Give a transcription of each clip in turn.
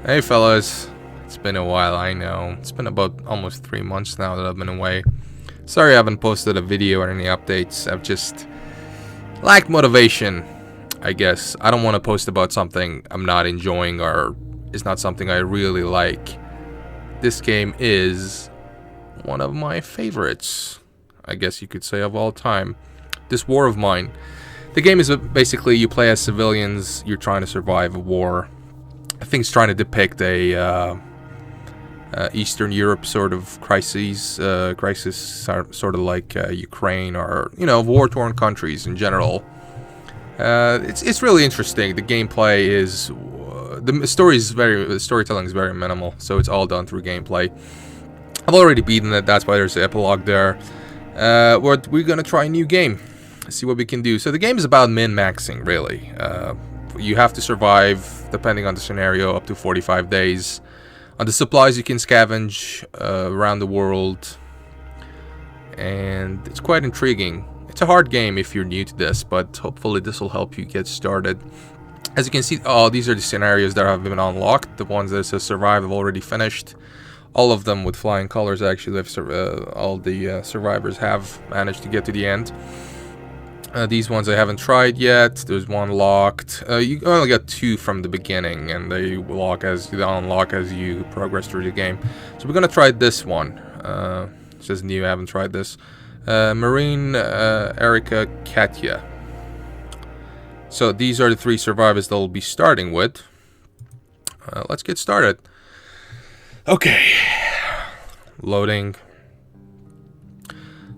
Hey fellas, it's been a while, I know. It's been about almost 3 months now that I've been away. Sorry I haven't posted a video or any updates. I've just lacked motivation, I guess. I don't want to post about something I'm not enjoying or is not something I really like. This game is one of my favorites, I guess you could say, of all time. This War of Mine. The game is basically you play as civilians, you're trying to survive a war. I think it's trying to depict a Eastern Europe sort of crisis, sort of like Ukraine or war-torn countries in general. It's really interesting. The gameplay is the storytelling is very minimal, so it's all done through gameplay. I've already beaten it. That's why there's an epilogue there. We're gonna try a new game, see what we can do. So the game is about min-maxing, really. You have to survive, depending on the scenario, up to 45 days. On the supplies you can scavenge around the world. And it's quite intriguing. It's a hard game if you're new to this, but hopefully this will help you get started. As you can see, these are the scenarios that have been unlocked. The ones that says survive have already finished. All of them with flying colors, actually. All the survivors have managed to get to the end. These ones I haven't tried yet. There's one locked. You only got 2 from the beginning, and they unlock as you progress through the game. So we're gonna try this one. It says new. I haven't tried this. Marine, Erica, Katya. So these are the 3 survivors they'll be starting with. Let's get started. Okay. Loading.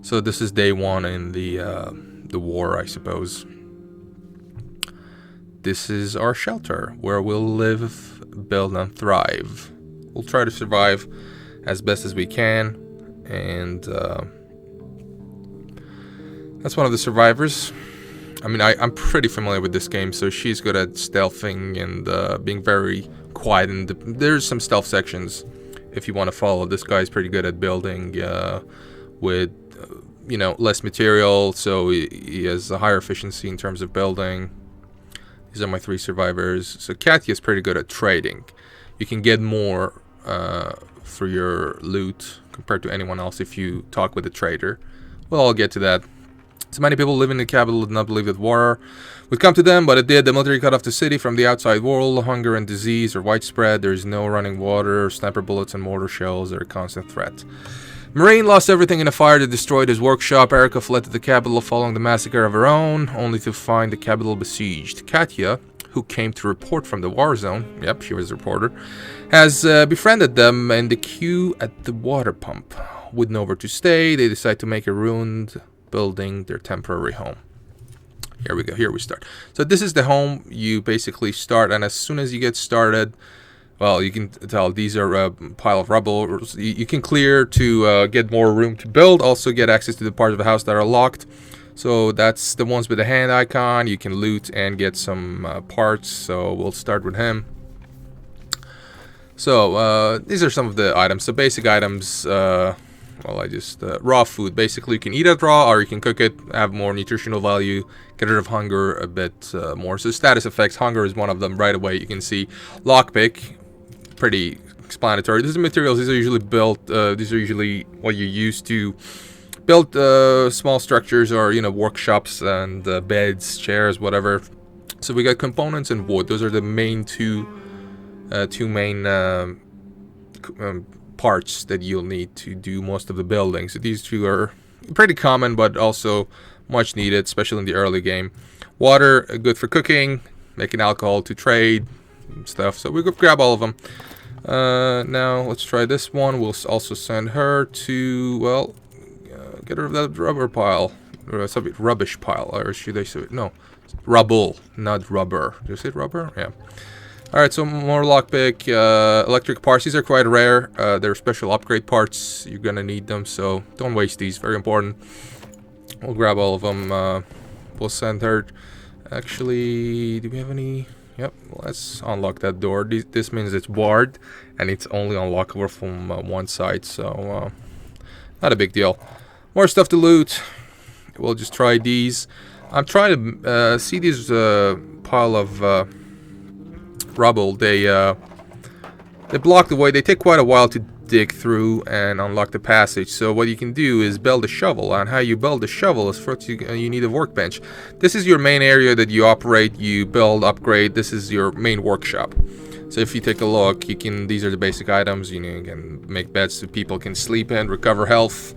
So this is day 1 in the war, I suppose. This is our shelter, where we'll live, build, and thrive. We'll try to survive as best as we can, and that's one of the survivors. I mean, I'm pretty familiar with this game, so she's good at stealthing and being very quiet, and there's some stealth sections if you want to follow. This guy's pretty good at building with less material, so he has a higher efficiency in terms of building. These are my 3 survivors. So Katya's pretty good at trading. You can get more for your loot compared to anyone else if you talk with a trader. We'll all get to that. So many people living in the capital did not believe that war would come to them, but it did. The military cut off the city from the outside world. Hunger and disease are widespread. There's no running water. Sniper bullets and mortar shells are a constant threat. Marine lost everything in a fire that destroyed his workshop. Erica fled to the capital following the massacre of her own, only to find the capital besieged. Katya, who came to report from the war zone, yep, she was a reporter, has befriended them in the queue at the water pump. With nowhere to stay, they decide to make a ruined building their temporary home. Here we go, here we start. So this is the home you basically start, and as soon as you get started, well, you can tell these are a pile of rubble. You can clear to get more room to build. Also get access to the parts of the house that are locked. So that's the ones with the hand icon. You can loot and get some parts. So we'll start with him. So these are some of the items. So basic items. Raw food. Basically, you can eat it raw or you can cook it. Have more nutritional value. Get rid of hunger a bit more. So status effects. Hunger is one of them. Right away you can see lockpick. Pretty explanatory. These are materials. These are usually built. These are usually what you use to build small structures or workshops and beds, chairs, whatever. So we got components and wood. Those are the main two main parts that you'll need to do most of the building. So these 2 are pretty common, but also much needed, especially in the early game. Water, good for cooking, making alcohol to trade and stuff. So we could grab all of them. Now let's try this one. We'll also send her to, get rid of that rubber pile. Rubbish pile, or should I say no, rubble, not rubber. Did you say rubber? Yeah. Alright, so more lockpick, electric parts. These are quite rare. They're special upgrade parts. You're gonna need them, so don't waste these. Very important. We'll grab all of them. We'll send her. Actually, do we have any? Yep, let's unlock that door. This means it's barred, and it's only unlockable from one side, so not a big deal. More stuff to loot. We'll just try these. I'm trying to see this pile of rubble. They They block the way. They take quite a while to dig through and unlock the passage. So what you can do is build a shovel. And how you build a shovel is first you need a workbench. This is your main area that you operate, you build, upgrade. This is your main workshop. So if you take a look, you can. These are the basic items. You know, you can make beds so people can sleep in, recover health,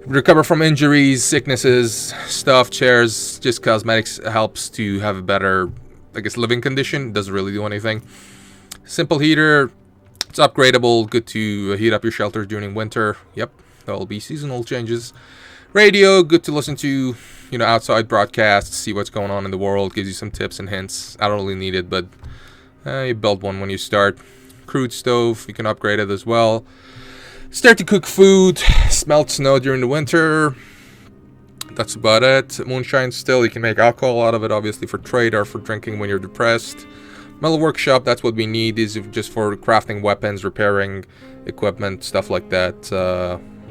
recover from injuries, sicknesses, stuff, chairs. Just cosmetics helps to have a better, I guess, living condition. Doesn't really do anything. Simple heater. It's upgradable. Good to heat up your shelter during winter. Yep, there'll be seasonal changes. Radio. Good to listen to, you know, outside broadcasts. See what's going on in the world. Gives you some tips and hints. I don't really need it, but you build one when you start. Crude stove, you can upgrade it as well. Start to cook food, smelt snow during the winter. That's about it. Moonshine still, you can make alcohol out of it, obviously for trade or for drinking when you're depressed. Metal workshop, that's what we need, is just for crafting weapons, repairing equipment, stuff like that.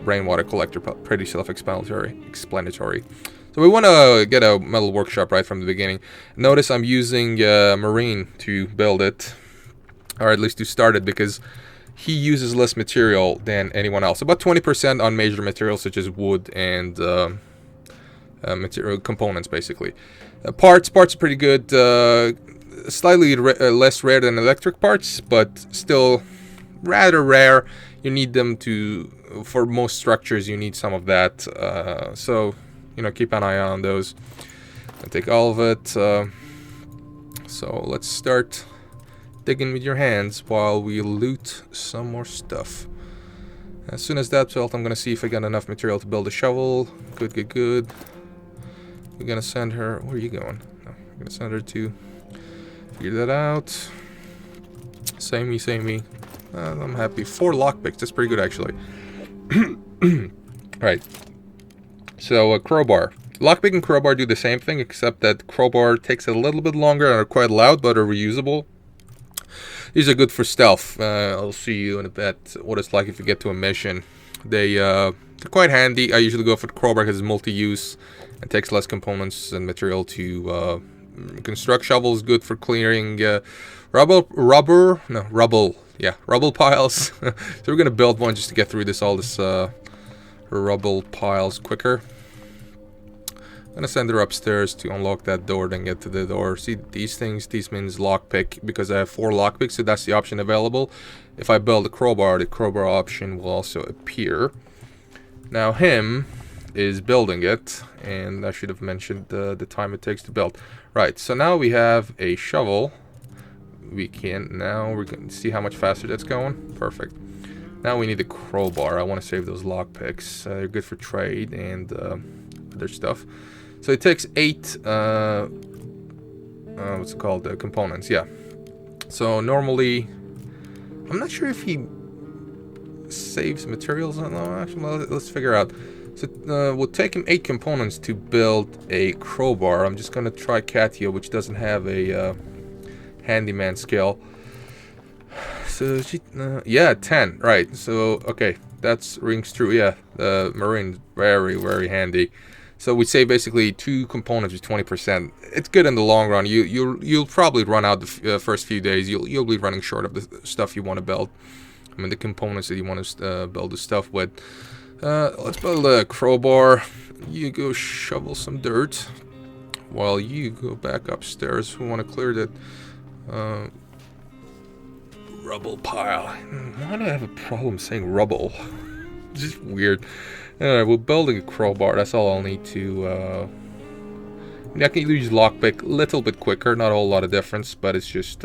Rainwater collector, pretty self-explanatory. So we want to get a metal workshop right from the beginning. Notice I'm using Marine to build it, or at least to start it, because he uses less material than anyone else. About 20% on major materials such as wood and material components, basically. Parts are pretty good. Slightly less rare than electric parts, but still rather rare. You need them for most structures. You need some of that. So, you know, keep an eye on those. I'll take all of it. So let's start digging with your hands while we loot some more stuff. As soon as that's built, I'm gonna see if I got enough material to build a shovel. Good. We're gonna send her. Where are you going? No, we're gonna send her to figure that out. Samey. I'm happy. 4 lockpicks. That's pretty good, actually. Right. So, crowbar. Lockpick and crowbar do the same thing, except that crowbar takes a little bit longer and are quite loud, but are reusable. These are good for stealth. I'll see you in a bit what it's like if you get to a mission. They're quite handy. I usually go for the crowbar because it's multi-use and takes less components and material to construct. Shovel is good for clearing rubble. Yeah, rubble piles. So we're gonna build one just to get through all this rubble piles quicker. I'm gonna send her upstairs to unlock that door, then get to the door. See these things? These means lockpick, because I have 4 lockpicks, so that's the option available. If I build a crowbar, the crowbar option will also appear. Now him is building it, and I should have mentioned the time it takes to build. Right, so now we have a shovel. We're going to see how much faster that's going. Perfect. Now we need a crowbar. I want to save those lockpicks. They're good for trade and other stuff. So it takes 8 what's it called, components. Yeah. So normally, I'm not sure if he saves materials. No, actually, let's figure out. So we'll take him 8 components to build a crowbar. I'm just gonna try Katia, which doesn't have a handyman skill. So she, yeah, 10, right? So okay, that's rings true. Yeah, the Marine, very handy. So we say basically 2 components with 20%. It's good in the long run. You'll probably run out the first few days. You'll be running short of the stuff you want to build. I mean, the components that you want to build the stuff with. Let's build a crowbar. You go shovel some dirt while you go back upstairs. We want to clear that rubble pile. Why do I have a problem saying rubble? It's just weird. Alright, we're building a crowbar. That's all I'll need to I mean, I can use lockpick a little bit quicker, not a whole lot of difference, but it's just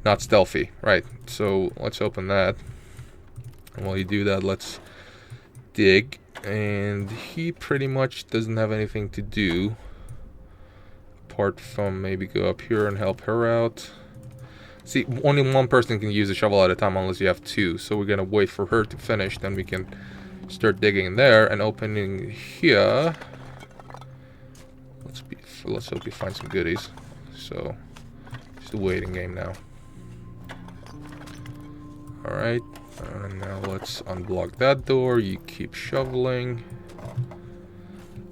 not stealthy. Right, so let's open that. And while you do that, let's dig. And he pretty much doesn't have anything to do apart from maybe go up here and help her out. See, only one person can use a shovel at a time unless you have 2, so we're gonna wait for her to finish, then we can start digging in there and opening here. Let's hope we find some goodies. So it's the waiting game now. Alright, and now let's unblock that door. You keep shoveling.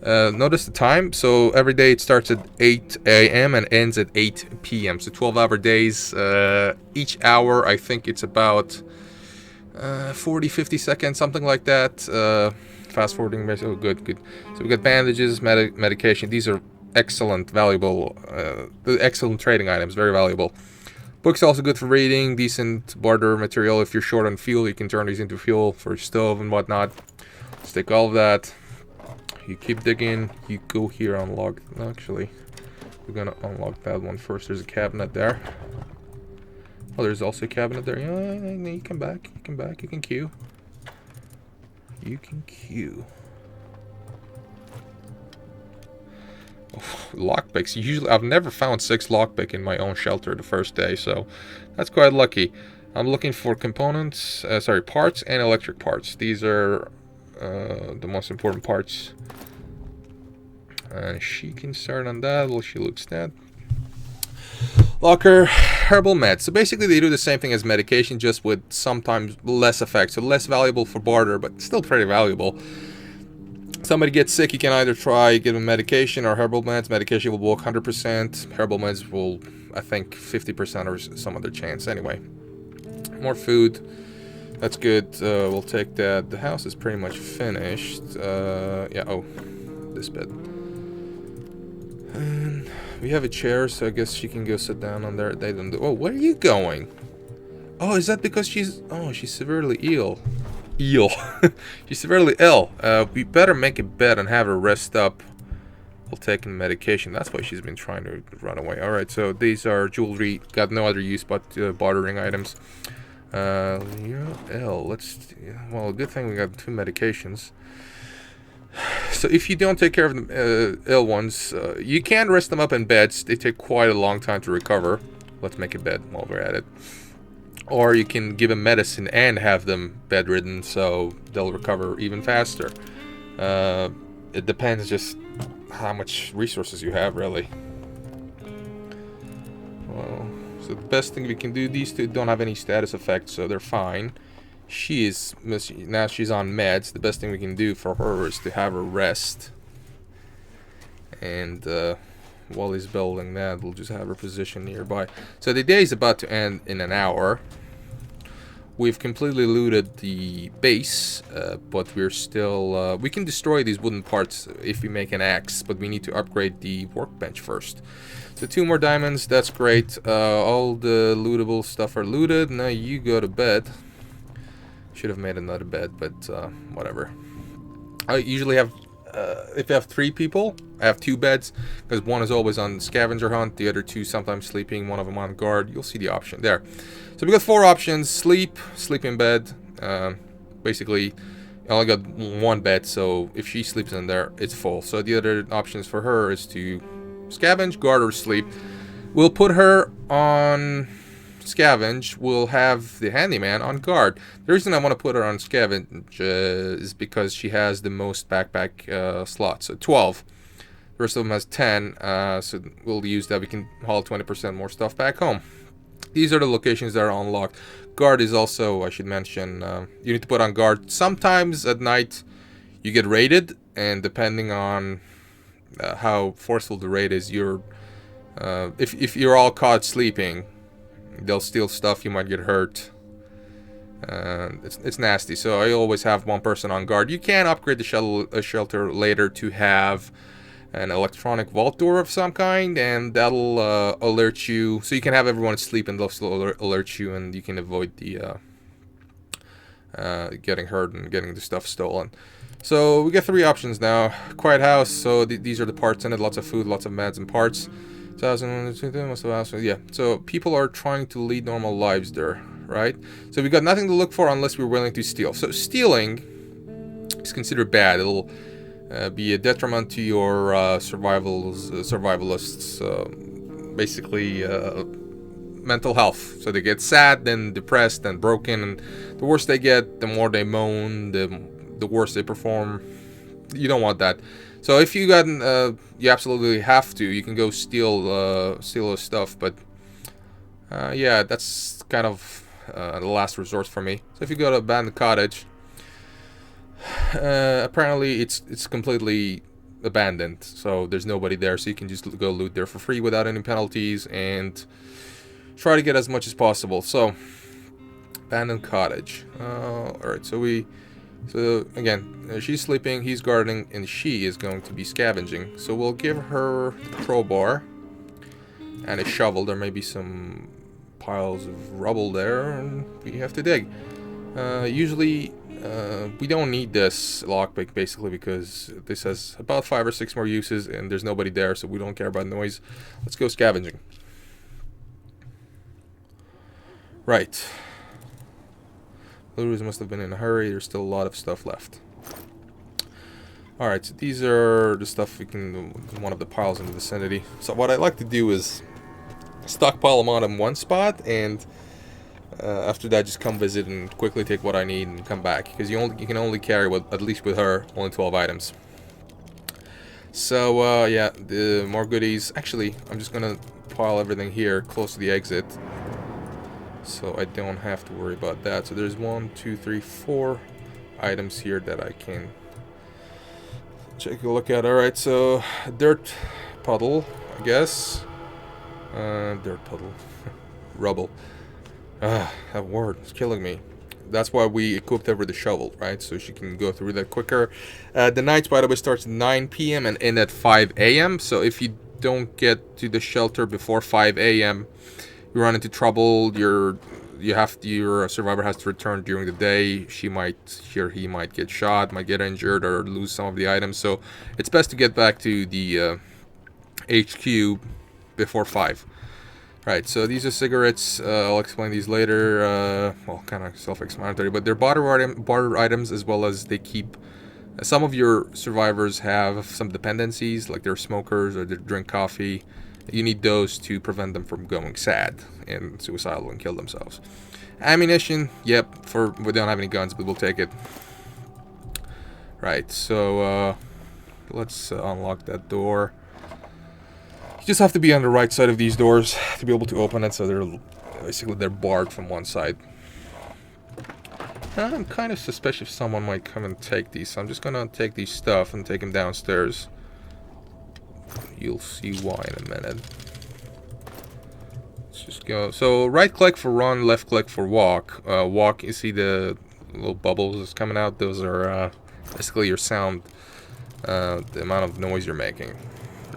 Notice the time. So every day it starts at 8 a.m. and ends at 8 p.m. So 12-hour days. Each hour, I think it's about 40, 50 seconds, something like that. Fast forwarding. Oh, good, good. So we got bandages, medication. These are excellent, valuable, excellent trading items. Very valuable. Books also good for reading. Decent barter material. If you're short on fuel, you can turn these into fuel for your stove and whatnot. Let's take all of that. You keep digging. You go here, unlock. Actually, we're gonna unlock that one first. There's a cabinet there. Oh, there's also a cabinet there. Yeah, you come back. You come back. You can queue. You can queue. Oh, lockpicks. Usually, I've never found 6 lockpick in my own shelter the first day, so that's quite lucky. I'm looking for components. Parts and electric parts. These are the most important parts. And she can start on that while she looks that. Locker, herbal meds. So basically they do the same thing as medication, just with sometimes less effect. So less valuable for barter, but still pretty valuable. Somebody gets sick, you can either try give them medication or herbal meds. Medication will work 100%. Herbal meds will, I think, 50% or some other chance. Anyway, more food. That's good. We'll take that. The house is pretty much finished. Yeah. Oh, this bed. And we have a chair, so I guess she can go sit down on there. They don't do. Oh, where are you going? Oh, is that because she's severely ill? She's severely ill. We better make a bed and have her rest up while taking medication. That's why she's been trying to run away. All right, so these are jewelry. Got no other use but bartering items. You're ill. Well, good thing we got 2 medications. So if you don't take care of the ill ones, you can rest them up in beds. They take quite a long time to recover. Let's make a bed while we're at it. Or you can give them medicine and have them bedridden, so they'll recover even faster. It depends just how much resources you have, really. Well, so the best thing we can do, these 2 don't have any status effects, so they're fine. Now she's on meds. The best thing we can do for her is to have her rest. And while he's building that, we'll just have her position nearby. So the day is about to end in an hour. We've completely looted the base, but we're still... we can destroy these wooden parts if we make an axe, but we need to upgrade the workbench first. So 2 more diamonds, that's great. All the lootable stuff are looted. Now you go to bed. Should have made another bed, but whatever. I usually have, if I have 3 people, I have 2 beds, because one is always on scavenger hunt, the other 2 sometimes sleeping, one of them on guard. You'll see the option there. So we got 4 options: sleep in bed. Basically, I only got 1 bed, so if she sleeps in there, it's full. So the other options for her is to scavenge, guard, or sleep. We'll put her on scavenge. We'll have the handyman on guard. The reason I want to put her on scavenge is because she has the most backpack slots, so 12. The rest of them has 10, so we'll use that. We can haul 20% more stuff back home. These are the locations that are unlocked. Guard is also, I should mention, you need to put on guard. Sometimes at night you get raided, and depending on how forceful the raid is, if you're all caught sleeping, they'll steal stuff, you might get hurt. It's nasty, so I always have 1 person on guard. You can upgrade the shelter later to have an electronic vault door of some kind, and that'll alert you. So you can have everyone sleep and they'll still alert you, and you can avoid the getting hurt and getting the stuff stolen. So we get 3 options now. Quiet house, so these are the parts in it. Lots of food, lots of meds and parts. Yeah, so people are trying to lead normal lives there, right? So we got nothing to look for unless we're willing to steal. So stealing is considered bad. It'll be a detriment to your survivalists, basically mental health. So they get sad, then depressed, and broken, and the worse they get, the more they moan, the worse they perform. You don't want that. So if you got, you absolutely have to. You can go steal his stuff, but yeah, that's kind of the last resort for me. So if you go to abandoned cottage, apparently it's completely abandoned, so there's nobody there, so you can just go loot there for free without any penalties and try to get as much as possible. So, abandoned cottage. Alright, so again, she's sleeping, he's gardening, and she is going to be scavenging. So we'll give her the crowbar and a shovel. There may be some piles of rubble there, and we have to dig. Usually, we don't need this lockpick, basically, because this has about 5 or 6 more uses, and there's nobody there, so we don't care about noise. Let's go scavenging. Right. Looters must have been in a hurry. There's still a lot of stuff left. Alright, so these are the stuff we can... one of the piles in the vicinity. So what I like to do is stockpile them all in one spot, and after that just come visit and quickly take what I need and come back. Because you can only carry, at least with her, only 12 items. So, yeah, the more goodies. Actually, I'm just gonna pile everything here close to the exit, so I don't have to worry about that. So there's 1, 2, 3, 4 items here that I can take a look at. Alright, so dirt puddle, I guess. Dirt puddle. Rubble. That word is killing me. That's why we equipped her with the shovel, right? So she can go through that quicker. The night, by the way, starts at 9 p.m. and end at 5 a.m. So if you don't get to the shelter before 5 a.m., you run into trouble. Your survivor has to return during the day. He might get shot, might get injured, or lose some of the items. So it's best to get back to the HQ before 5. Right, so these are cigarettes. I'll explain these later. Well, kind of self-explanatory, but they're barter items, as well as they keep... some of your survivors have some dependencies, like they're smokers or they drink coffee. You need those to prevent them from going sad and suicidal and kill themselves. Ammunition, yep, we don't have any guns, but we'll take it. Right, so let's unlock that door. You just have to be on the right side of these doors to be able to open it, so they're barred from one side. I'm kind of suspicious someone might come and take these, so I'm just gonna take these stuff and take them downstairs. You'll see why in a minute. Let's just go. So right click for run, left click for walk. Walk, you see the little bubbles that's coming out? Those are basically your sound, the amount of noise you're making.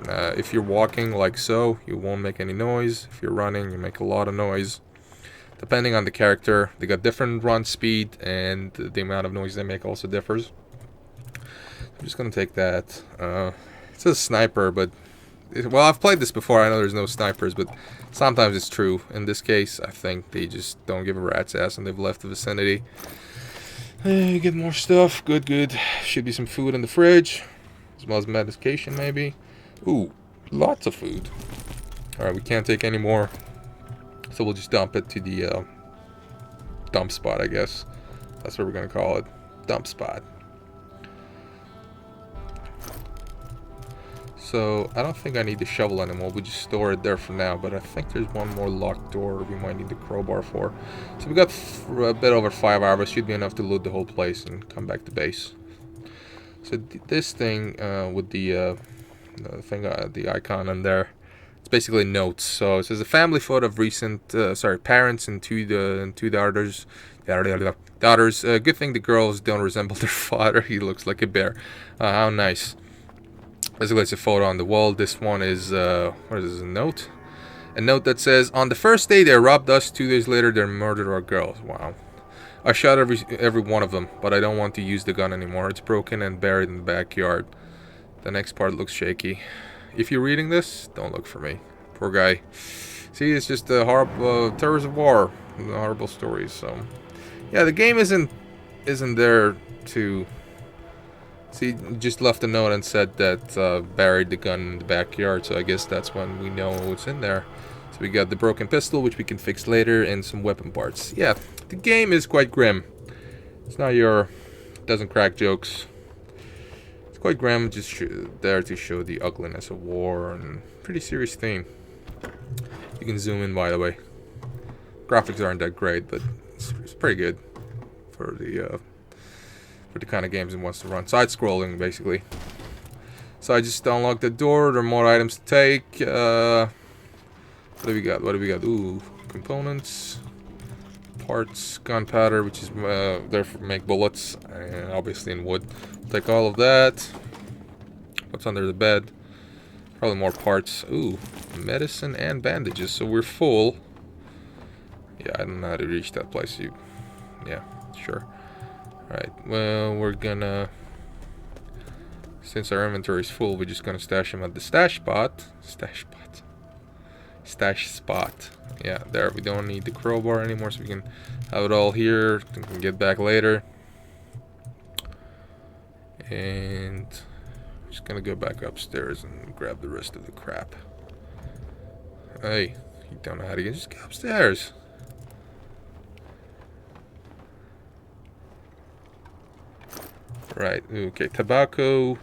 If you're walking like so, you won't make any noise. If you're running, you make a lot of noise. Depending on the character, they got different run speed, and the amount of noise they make also differs. I'm just gonna take that. It says sniper, but well, I've played this before. I know there's no snipers, but sometimes it's true. In this case, I think they just don't give a rat's ass and they've left the vicinity. Get more stuff. Good. Should be some food in the fridge, as well as medication, maybe. Ooh, lots of food. Alright, we can't take any more, so we'll just dump it to the dump spot, I guess. That's what we're gonna call it. Dump spot. So, I don't think I need the shovel anymore. We just store it there for now, but I think there's one more locked door we might need the crowbar for. So we got a bit over 5 hours. Should be enough to loot the whole place and come back to base. So this thing with the icon in there, it's basically notes. So it says a family photo of recent, parents and two daughters. Good thing the girls don't resemble their father. He looks like a bear. How nice. Basically, it's a photo on the wall. This one is, what is this, a note? A note that says, on the first day they robbed us, 2 days later they murdered our girls. Wow. I shot every one of them, but I don't want to use the gun anymore. It's broken and buried in the backyard. The next part looks shaky. If you're reading this, don't look for me. Poor guy. See, it's just a horrible terrors of war. Horrible stories, so... yeah, the game isn't there to... see, just left a note and said that buried the gun in the backyard, so I guess that's when we know what's in there. So we got the broken pistol, which we can fix later, and some weapon parts. Yeah, the game is quite grim. It's not your doesn't crack jokes. It's quite grim, just there to show the ugliness of war, and pretty serious theme. You can zoom in, by the way. Graphics aren't that great, but it's pretty good for the kind of games it wants to run. Side-scrolling, basically. So I just unlocked the door. There are more items to take. What do we got? What do we got? Ooh, components, parts, gunpowder, which is there for make bullets, and obviously in wood. Take all of that. What's under the bed? Probably more parts. Ooh, medicine and bandages. So we're full. Yeah, I don't know how to reach that place. Yeah, sure. Alright, well, we're gonna... Since our inventory is full, we're just gonna stash them at the stash spot. Stash spot. Yeah, there. We don't need the crowbar anymore, so we can have it all here. We can get back later. And... just gonna go back upstairs and grab the rest of the crap. Hey, you don't know how to get... just go upstairs. Right, okay, tobacco,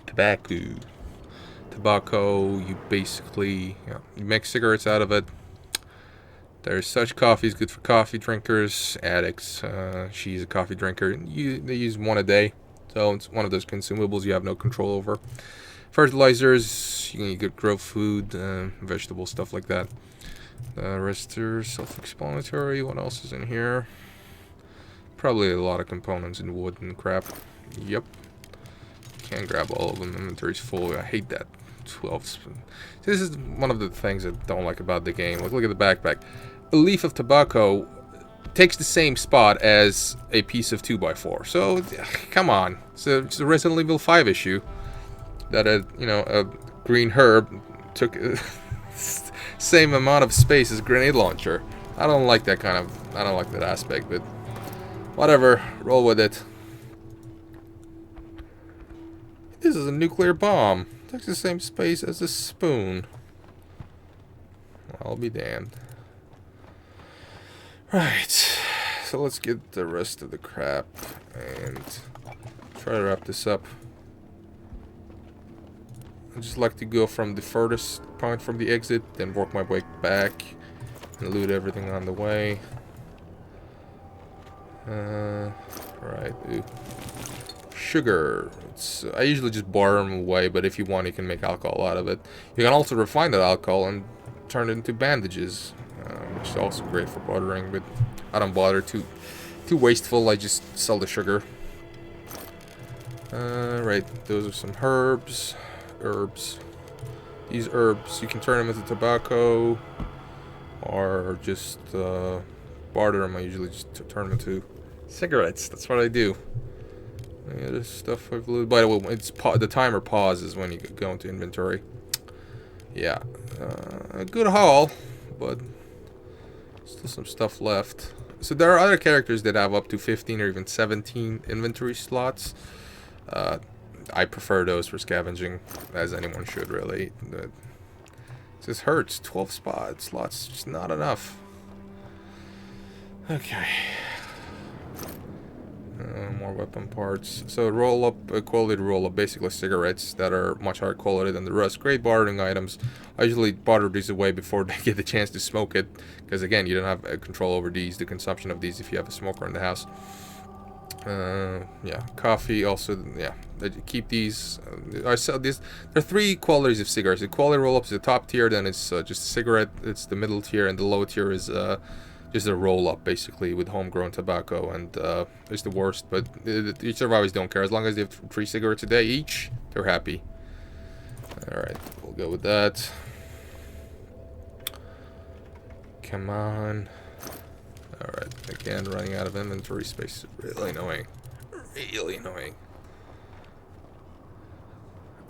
you basically, you make cigarettes out of it. There's such coffee is good for coffee drinkers, addicts. She's a coffee drinker. They use one a day, so it's one of those consumables you have no control over. Fertilizers, you can grow food, vegetables, stuff like that. The rest are self-explanatory. What else is in here? Probably a lot of components in wood and crap. Yep. Can't grab all of them. Inventory's full. I hate that. 12. This is one of the things I don't like about the game. Like, look at the backpack. A leaf of tobacco takes the same spot as a piece of 2x4. So, come on. It's a Resident Evil 5 issue. That a green herb took same amount of space as a grenade launcher. I don't like that I don't like that aspect, but whatever. Roll with it. This is a nuclear bomb. It takes the same space as a spoon. I'll be damned. Right. So let's get the rest of the crap and try to wrap this up. I just like to go from the furthest point from the exit, then work my way back and loot everything on the way. Right. Ooh. Sugar. I usually just bar them away, but if you want, you can make alcohol out of it. You can also refine that alcohol and turn it into bandages, which is also great for bartering, but I don't bother. Too wasteful. I just sell the sugar. Right, those are some herbs. These herbs, you can turn them into tobacco, or just barter them. I usually just turn them into cigarettes. That's what I do. Yeah, this stuff I've looted. By the way, the timer pauses when you go into inventory. Yeah, a good haul, but still some stuff left. So there are other characters that have up to 15 or even 17 inventory slots. I prefer those for scavenging, as anyone should really. It just hurts. 12 slots, just not enough. Okay. More weapon parts. So quality roll-up, basically cigarettes that are much higher quality than the rest. Great bartering items. I usually barter these away before they get the chance to smoke it, because again, you don't have control over the consumption of these if you have a smoker in the house. Yeah, coffee also. Yeah, keep these. I sell these. There are 3 qualities of cigarettes. The quality roll-up is the top tier, then it's just a cigarette. It's the middle tier, and the low tier is just a roll-up, basically, with homegrown tobacco, and it's the worst, but the survivors don't care. As long as they have 3 cigarettes a day each, they're happy. Alright, we'll go with that. Come on. Alright, again, running out of inventory space is really annoying. Really annoying.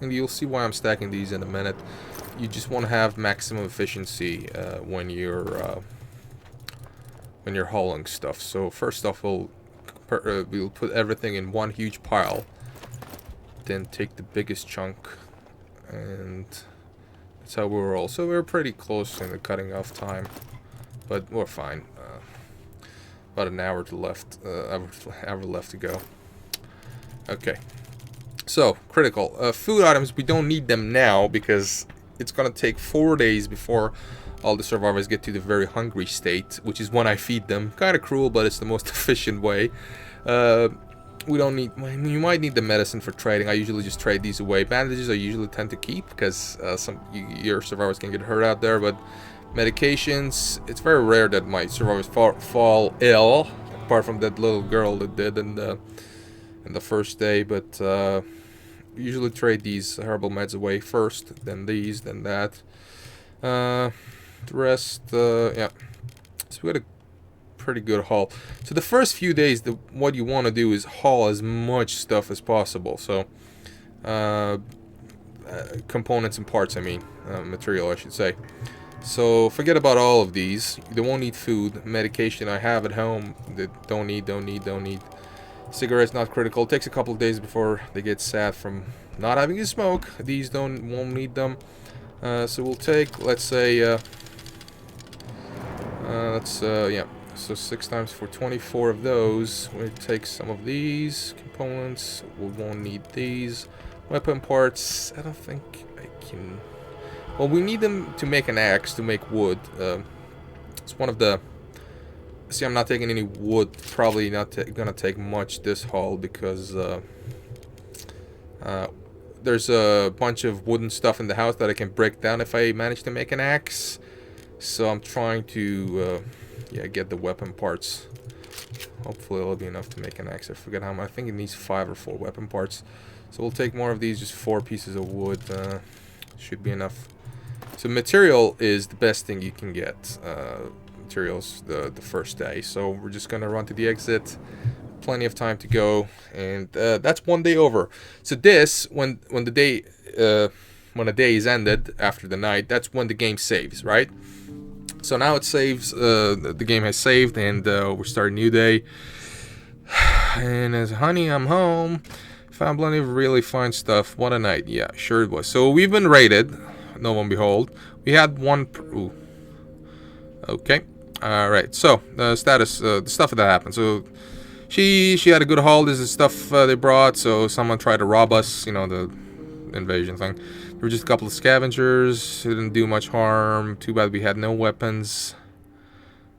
And you'll see why I'm stacking these in a minute. You just want to have maximum efficiency when you're hauling stuff. So first off, we'll put everything in one huge pile, then take the biggest chunk, and that's how we roll. So we're pretty close in the cutting off time, but we're fine. About an hour left to go. Okay, so critical food items. We don't need them now because it's gonna take 4 days before all the survivors get to the very hungry state, which is when I feed them. Kind of cruel, but it's the most efficient way. We don't need... I mean, you might need the medicine for trading. I usually just trade these away. Bandages I usually tend to keep because your survivors can get hurt out there. But medications, it's very rare that my survivors fall ill. Apart from that little girl that did in the first day. But usually trade these herbal meds away first. Then these, then that. The rest, yeah. So we got a pretty good haul. So the first few days, what you want to do is haul as much stuff as possible. So components and parts, I mean, material I should say. So forget about all of these. You won't need food. Medication I have at home that don't need. Cigarettes not critical. Takes a couple of days before they get sad from not having a smoke. These won't need them. So we'll take, let's say, yeah. So 6 times for 24 of those. We'll take some of these components. We won't need these. Weapon parts. I don't think I can... Well, we need them to make an axe, to make wood. It's one of the... See, I'm not taking any wood. Probably not gonna take much this haul because there's a bunch of wooden stuff in the house that I can break down if I manage to make an axe. So I'm trying to... yeah, get the weapon parts. Hopefully it'll be enough to make an axe. I forget how much. I think it needs 5 or 4 weapon parts. So we'll take more of these, just 4 pieces of wood. Should be enough. So material is the best thing you can get. Materials the first day. So we're just gonna run to the exit. Plenty of time to go, and that's one day over. So this, when the day when a day is ended after the night, that's when the game saves, right? So now it saves, the game has saved, and we're starting a new day. And as honey, I'm home. Found plenty of really fine stuff. What a night. Yeah, sure it was. So we've been raided. No one behold. We had one... Ooh. Okay. Alright, so the status, the stuff that happened. So she had a good haul. This is stuff they brought. So someone tried to rob us, you know, the invasion thing. There were just a couple of scavengers. It didn't do much harm. Too bad we had no weapons.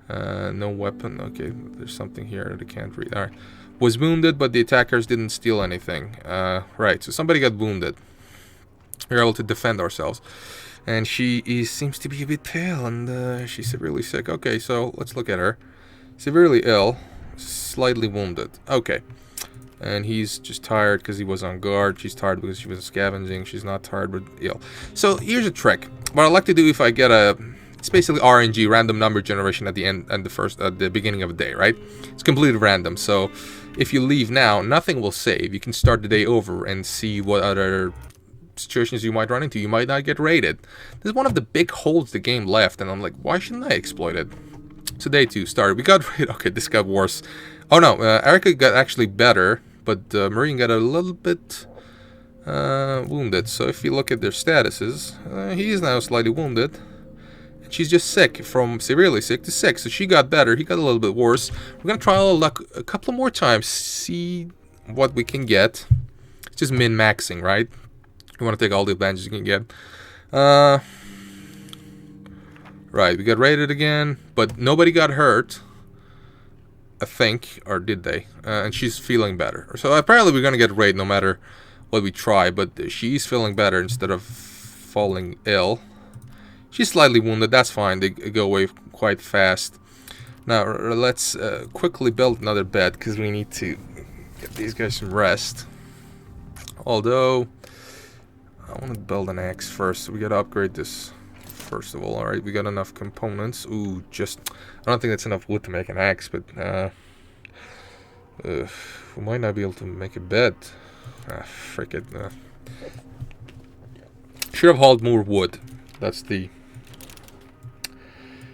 No weapon. Okay, there's something here that I can't read. Alright. Was wounded, but the attackers didn't steal anything. Right, so somebody got wounded. We were able to defend ourselves. And she seems to be a bit pale, and she's severely sick. Okay, so let's look at her. Severely ill. Slightly wounded. Okay. And he's just tired because he was on guard. She's tired because she was scavenging. She's not tired but ill. So here's a trick. What I like to do if I get it's basically RNG, random number generation at the end and the beginning of a day, right? It's completely random. So if you leave now, nothing will save. You can start the day over and see what other situations you might run into. You might not get raided. This is one of the big holes the game left, and I'm like, why shouldn't I exploit it? So day 2 started. We got raided. Okay, this got worse. Oh no, Erica got actually better. But Marine got a little bit wounded. So if you look at their statuses, he is now slightly wounded. And she's just sick, from severely sick to sick. So she got better. He got a little bit worse. We're going to try our luck a couple more times. See what we can get. It's just min-maxing, right? You want to take all the advantages you can get. Right, we got raided again. But nobody got hurt. I think, or did they? And she's feeling better. So apparently we're gonna get raided no matter what we try, but she's feeling better instead of falling ill. She's slightly wounded, that's fine. They go away quite fast. Now let's quickly build another bed because we need to get these guys some rest. Although I want to build an axe first, so we gotta upgrade this first of all. Alright, we got enough components. Ooh, I don't think that's enough wood to make an axe, but we might not be able to make a bed. Frick it. Should have hauled more wood. That's the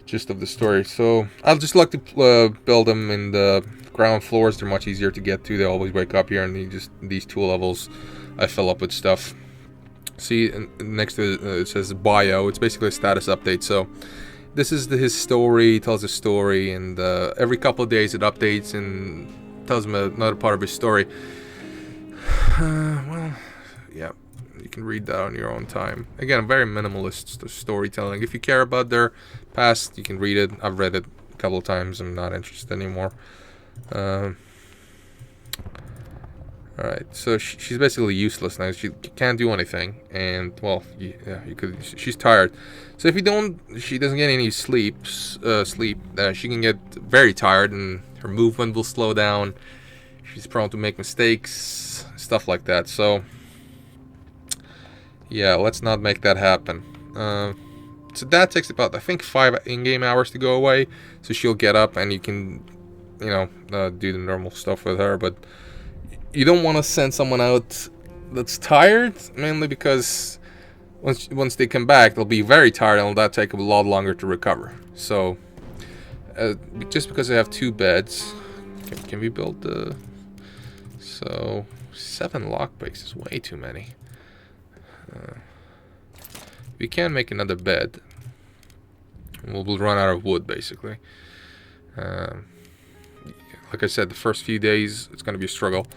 gist of the story. So I'll just like to build them in the ground floors. They're much easier to get to. They always wake up here, and these 2 levels I fill up with stuff. See, next to it says bio. It's basically a status update. So this is his story. Tells a story, and every couple of days it updates and tells him another part of his story. Well, yeah, you can read that on your own time. Again, very minimalist storytelling. If you care about their past, you can read it. I've read it a couple of times. I'm not interested anymore. Alright, so she's basically useless now. She can't do anything, and well, yeah, you could. She's tired. So if she doesn't get any sleep. She can get very tired, and her movement will slow down. She's prone to make mistakes, stuff like that. So yeah, let's not make that happen. So that takes about, I think, 5 in-game hours to go away. So she'll get up, and you can, do the normal stuff with her, but you don't want to send someone out that's tired, mainly because once they come back, they'll be very tired, and that'll take a lot longer to recover. So, just because they have 2 beds, can we build the... So, 7 lockpicks is way too many. We can make another bed. We'll run out of wood, basically. Like I said, the first few days, it's going to be a struggle.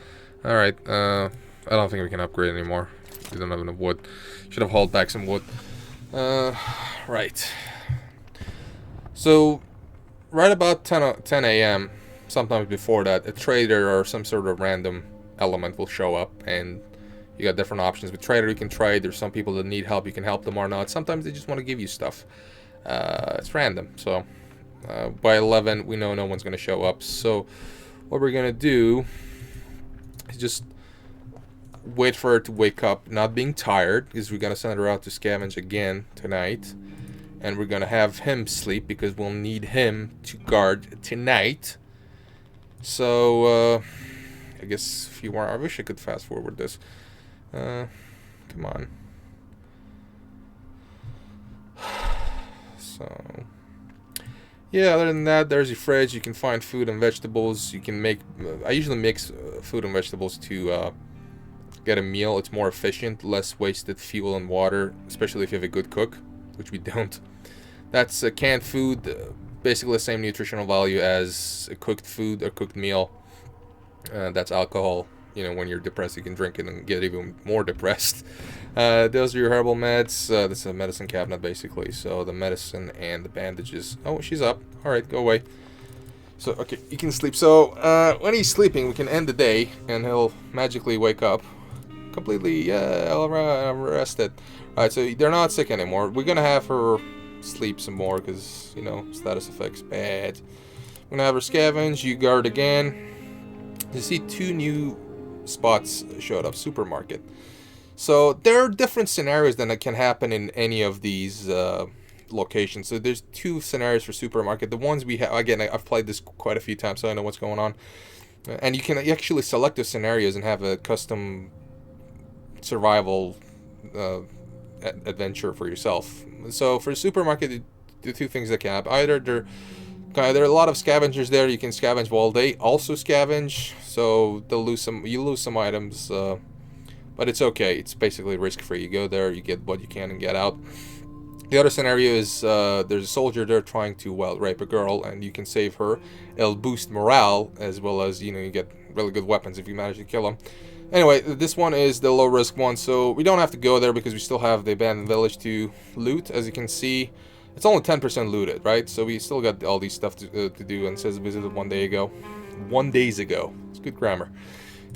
Alright, I don't think we can upgrade anymore. We don't have enough wood. Should have hauled back some wood. Right. So, right about 10 a.m., sometimes before that, a trader or some sort of random element will show up, and you got different options. With trader, you can trade. There's some people that need help. You can help them or not. Sometimes they just want to give you stuff. It's random. So, by 11, we know no one's going to show up. So, what we're going to do... just wait for her to wake up, not being tired, because we're gonna send her out to scavenge again tonight, and we're gonna have him sleep because we'll need him to guard tonight. So I guess if you want, I wish I could fast forward this. Come on. So yeah, other than that, there's your fridge. You can find food and vegetables. You can make... I usually mix food and vegetables to get a meal. It's more efficient, less wasted fuel and water, especially if you have a good cook, which we don't. That's canned food, basically the same nutritional value as a cooked food or cooked meal. That's alcohol. When you're depressed, you can drink it and get even more depressed. Those are your herbal meds. This is a medicine cabinet, basically. So the medicine and the bandages. Oh, she's up. Alright, go away. So, okay, you can sleep. So, when he's sleeping, we can end the day, and he'll magically wake up. Completely, rested. Alright, so they're not sick anymore. We're gonna have her sleep some more, because, status effects bad. We're gonna have her scavenge. You guard again. You see 2 new spots showed up. Supermarket. So there are different scenarios that can happen in any of these locations. So there's 2 scenarios for supermarket. The ones we have, again, I've played this quite a few times, so I know what's going on. And you can actually select those scenarios and have a custom survival adventure for yourself. So for supermarket, the 2 things that can happen: either there are a lot of scavengers there. You can scavenge while they also scavenge, so you lose some items, but it's okay. It's basically risk-free. You go there, you get what you can and get out. The other scenario is there's a soldier there trying to, rape a girl, and you can save her. It'll boost morale, as well as, you get really good weapons if you manage to kill them. Anyway, this one is the low-risk one, so we don't have to go there because we still have the abandoned village to loot. As you can see, it's only 10% looted, right? So we still got all these stuff to do, and it says visited 1 day ago. 1 days ago. It's good grammar.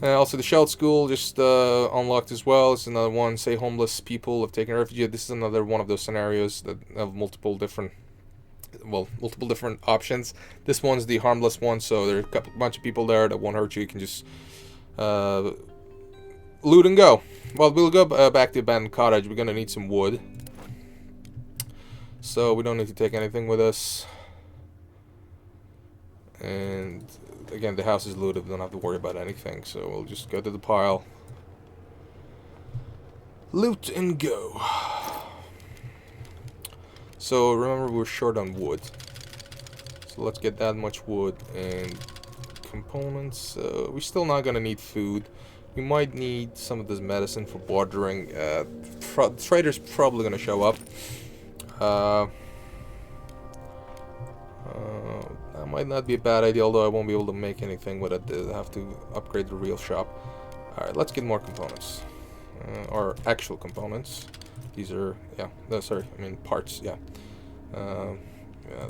Also, the Shell School just unlocked as well. It's another one. Say homeless people have taken refuge. This is another one of those scenarios that have multiple different options. This one's the harmless one, so there's a bunch of people there that won't hurt you. You can just loot and go. Well, we'll go back to abandoned cottage. We're gonna need some wood, so we don't need to take anything with us. And again, the house is looted. We don't have to worry about anything, so we'll just go to the pile, loot and go. So remember, we're short on wood, so let's get that much wood and components. We're still not gonna need food. We might need some of this medicine for watering. Trader's probably gonna show up. That might not be a bad idea, although I won't be able to make anything with it. I have to upgrade the real shop. Alright, let's get more components. Or actual components. These are, parts, yeah,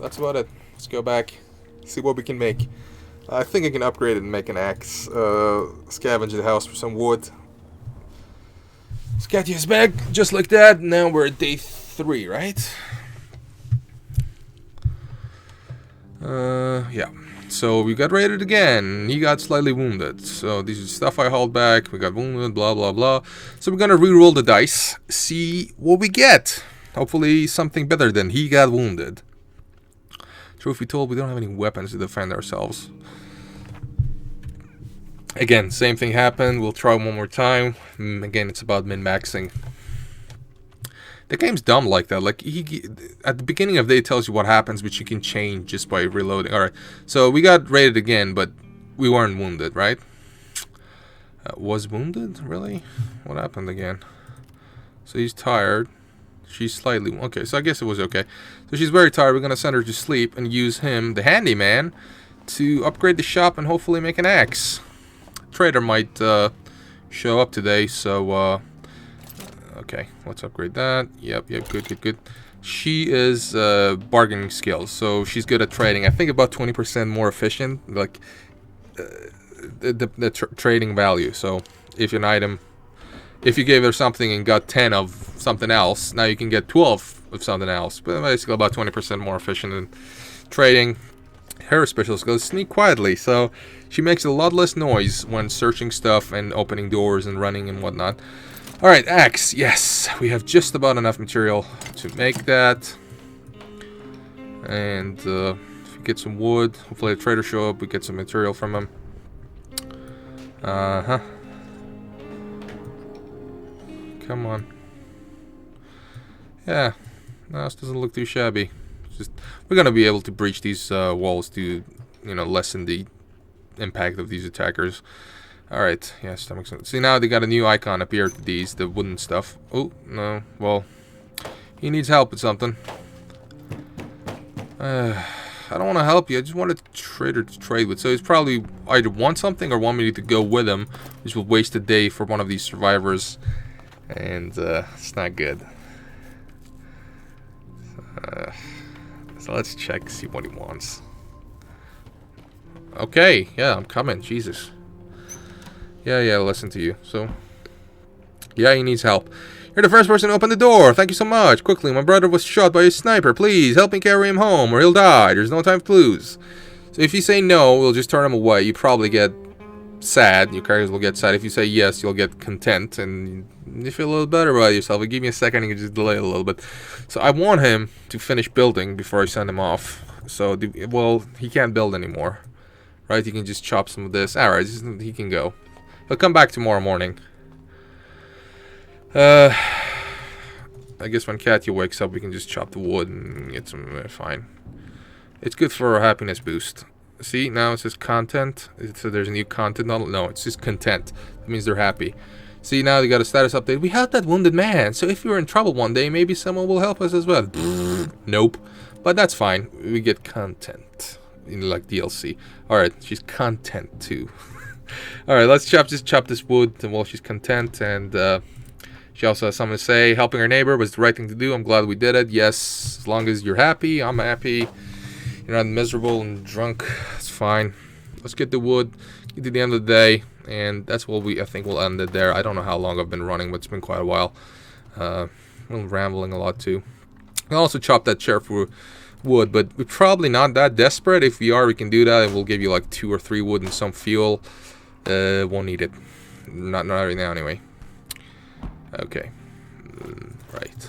that's about it. Let's go back, see what we can make. I think I can upgrade it and make an axe. Scavenge the house for some wood. Scatty is back, just like that. Now we're at day 3, right? Yeah. So we got raided again. He got slightly wounded. So this is stuff I hauled back. We got wounded, blah, blah, blah. So we're gonna re-roll the dice, see what we get. Hopefully something better than he got wounded. Truth be told, we don't have any weapons to defend ourselves. Again, same thing happened. We'll try one more time. Again, it's about min-maxing. The game's dumb like that. Like, at the beginning of the day, it tells you what happens, which you can change just by reloading. Alright, so we got raided again, but we weren't wounded, right? Was wounded? Really? What happened again? So he's tired. She's slightly... Okay, so I guess it was okay. So she's very tired. We're going to send her to sleep and use him, the handyman, to upgrade the shop and hopefully make an axe. Trader might show up today, so... okay, let's upgrade that. Yep, good. She is bargaining skills, so she's good at trading. I think about 20% more efficient, like the trading value. So if an item, if you gave her something and got 10 of something else, now you can get 12 of something else. But basically about 20% more efficient in trading. Her special skill is sneak quietly, so she makes a lot less noise when searching stuff and opening doors and running and whatnot. Alright, axe. Yes, we have just about enough material to make that. And if we get some wood, hopefully the trader show up, we get some material from him. Come on. Yeah, no, this doesn't look too shabby. Just, we're gonna be able to breach these walls to, you know, lessen the impact of these attackers. Alright, yes, that makes sense. See, now they got a new icon appear to these, the wooden stuff. Oh, no, well, he needs help with something. I don't want to help you, I just want a trader to trade with. So he's probably either want something or want me to go with him, which will waste a day for one of these survivors. And it's not good. So let's check, see what he wants. Okay, yeah, I'm coming, Jesus. Yeah, listen to you. So, yeah, he needs help. You're the first person to open the door. Thank you so much. Quickly, my brother was shot by a sniper. Please, help me carry him home or he'll die. There's no time to lose. So if you say no, we'll just turn him away. You probably get sad. Your characters will get sad. If you say yes, you'll get content. And you feel a little better about yourself. But give me a second, you can just delay it a little bit. So I want him to finish building before I send him off. So, well, he can't build anymore. Right? He can just chop some of this. Alright, he can go. He'll come back tomorrow morning. I guess when Katya wakes up, we can just chop the wood and get some fine. It's good for a happiness boost. See, now it says content. So there's new content. No, it's just content. That means they're happy. See, now they got a status update. We helped that wounded man. So if you're in trouble one day, maybe someone will help us as well. Nope. But that's fine. We get content. Like DLC. Alright, she's content too. Alright, let's just chop this wood while she's content. And she also has something to say. Helping her neighbor was the right thing to do. I'm glad we did it. Yes, as long as you're happy, I'm happy. You're not miserable and drunk. It's fine. Let's get the wood. Get to the end of the day. And that's what I think we'll end it there. I don't know how long I've been running, but it's been quite a while. I'm rambling a lot too. I'll also chop that chair for wood, but we're probably not that desperate. If we are, we can do that. It will give you like 2 or 3 wood and some fuel. Won't need it. Not right now anyway. Okay. Right.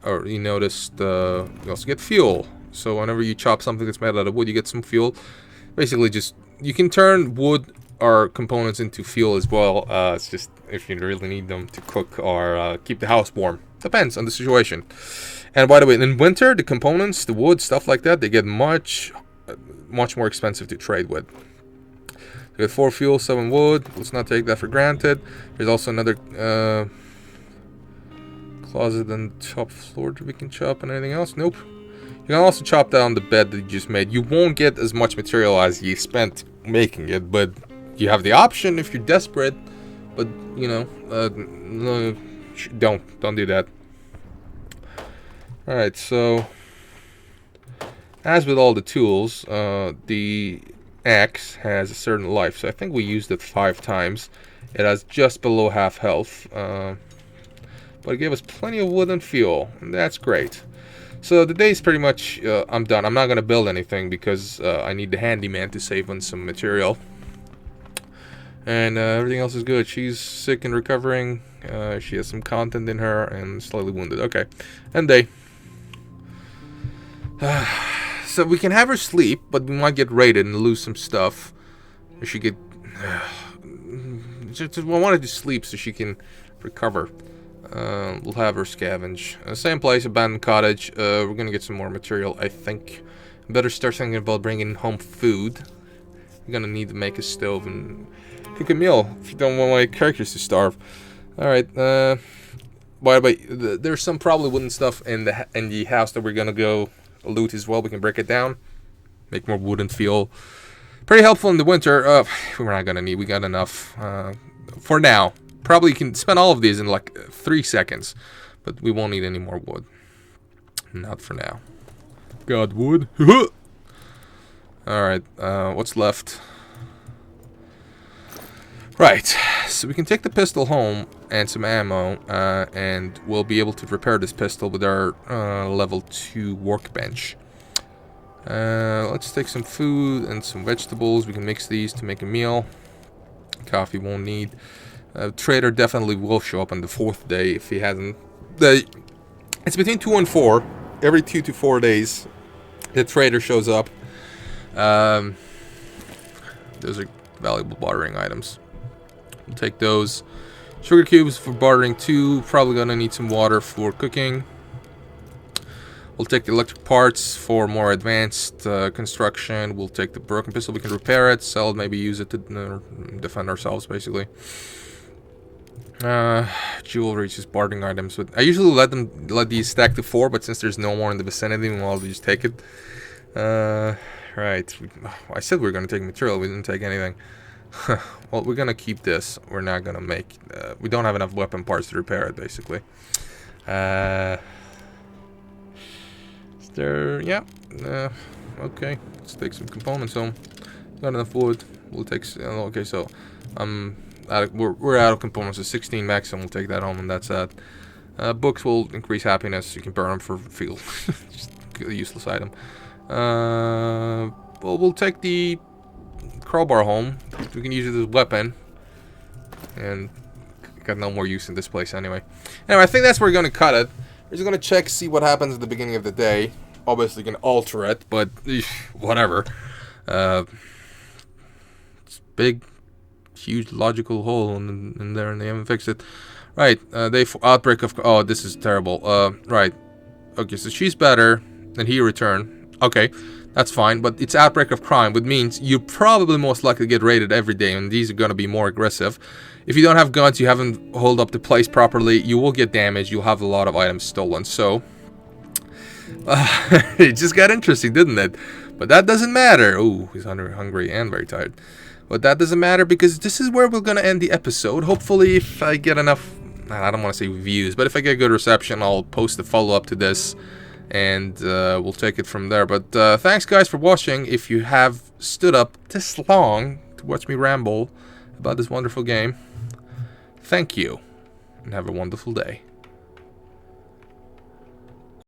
Or you noticed you also get fuel. So whenever you chop something that's made out of wood, you get some fuel. Basically, just you can turn wood or components into fuel as well. It's just if you really need them to cook or keep the house warm. Depends on the situation. And by the way, in winter, the components, the wood, stuff like that, they get much more expensive to trade with. We have 4 fuel, 7 wood. Let's not take that for granted. There's also another closet on the top floor that we can chop and anything else. Nope. You can also chop down the bed that you just made. You won't get as much material as you spent making it, but you have the option if you're desperate. But, you know, no, don't do that. Alright, so as with all the tools, the axe has a certain life, so I think we used it 5 times. It has just below half health, but it gave us plenty of wood and fuel, and that's great. So the day's pretty much, I'm done. I'm not going to build anything because I need the handyman to save on some material. And everything else is good. She's sick and recovering. She has some content in her and slightly wounded. Okay. End day. So we can have her sleep, but we might get raided and lose some stuff. She get... I wanted to sleep so she can recover. We'll have her scavenge. Same place, abandoned cottage. We're gonna get some more material, I think. Better start thinking about bringing home food. We're gonna need to make a stove and cook a meal if you don't want my characters to starve. Alright, by the way, there's some probably wooden stuff in the house that we're gonna go loot as well. We can break it down, make more wood and fuel. Pretty helpful in the winter. We're not gonna need, we got enough for now. Probably can spend all of these in like 3 seconds, but we won't need any more wood. Not for now. God, wood. Alright, what's left? Right, so we can take the pistol home and some ammo, and we'll be able to repair this pistol with our level 2 workbench. Let's take some food and some vegetables. We can mix these to make a meal. Coffee won't need. Trader definitely will show up on the 4th day if he hasn't. It's between 2 and 4. Every 2 to 4 days, the trader shows up. Those are valuable bartering items. We'll take those. Sugar cubes for bartering 2. Probably gonna need some water for cooking. We'll take the electric parts for more advanced construction. We'll take the broken pistol. We can repair it, sell it, maybe use it to defend ourselves, basically. Jewelry, just bartering items. But I usually let these stack to 4, but since there's no more in the vicinity, we'll just take it. Right. I said we were gonna take material. We didn't take anything. Well, we're gonna keep this. We're not gonna make. We don't have enough weapon parts to repair it, basically. Is there? Yeah. Okay. Let's take some components home. Got enough wood. We'll take. Okay, so we're out of components. So 16 maximum. We'll take that home, and that's that. Books will increase happiness. You can burn them for fuel. Just a useless item. Well, we'll take the crowbar home. We can use it as a weapon. And got no more use in this place anyway. Anyway, I think that's where we're going to cut it. We're just going to check, see what happens at the beginning of the day. Obviously, can alter it, but whatever. It's big, huge logical hole in there, and they haven't fixed it. Right, outbreak of... Oh, this is terrible. Right. Okay, so she's better, and he returned. Okay, that's fine, but it's outbreak of crime, which means you're probably most likely to get raided every day, and these are going to be more aggressive. If you don't have guns, you haven't hold up the place properly, you will get damaged, you'll have a lot of items stolen, so... it just got interesting, didn't it? But that doesn't matter. Ooh, he's hungry and very tired. But that doesn't matter because this is where we're going to end the episode. Hopefully, if I get enough... I don't want to say views, but if I get good reception, I'll post a follow-up to this. And we'll take it from there. But thanks, guys, for watching. If you have stood up this long to watch me ramble about this wonderful game, thank you. And have a wonderful day.